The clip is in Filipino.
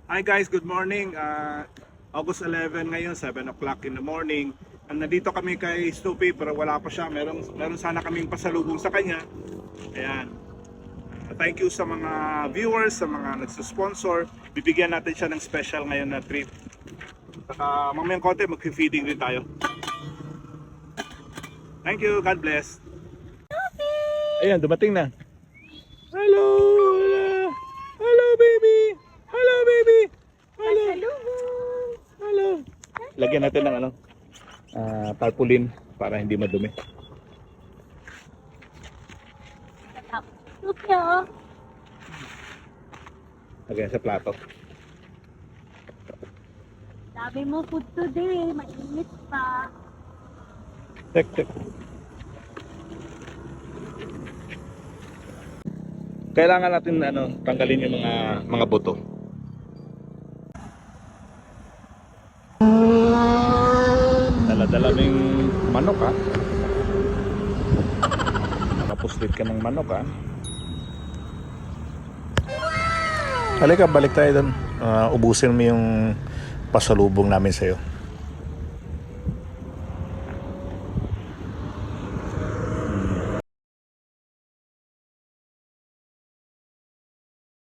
Hi guys, good morning. August 11 ngayon, 7 o'clock in the morning. Nandito kami kay Snoopy pero wala pa siya. Meron sana kaming pasalubong sa kanya. Ayan. Thank you sa mga viewers, sa mga nagsusponsor. Bibigyan natin siya ng special ngayon na treat. Saka mamayang konti, mag-feeding rin tayo. Thank you, God bless. Ayan, dumating na. Hello! Hello, baby! Hello, baby! Hello! Hello! Lagyan natin ng tarpaulin para hindi madumi. Lagyan sa plato. Sabi mo food today, mainit pa. Tek. Kailangan natin tanggalin yung mga buto. Dala-dala mo yung manok ha. Nakapuslit ka ng manok ha. Halika, balik tayo doon. Ubusin mo yung pasalubong namin sa'yo.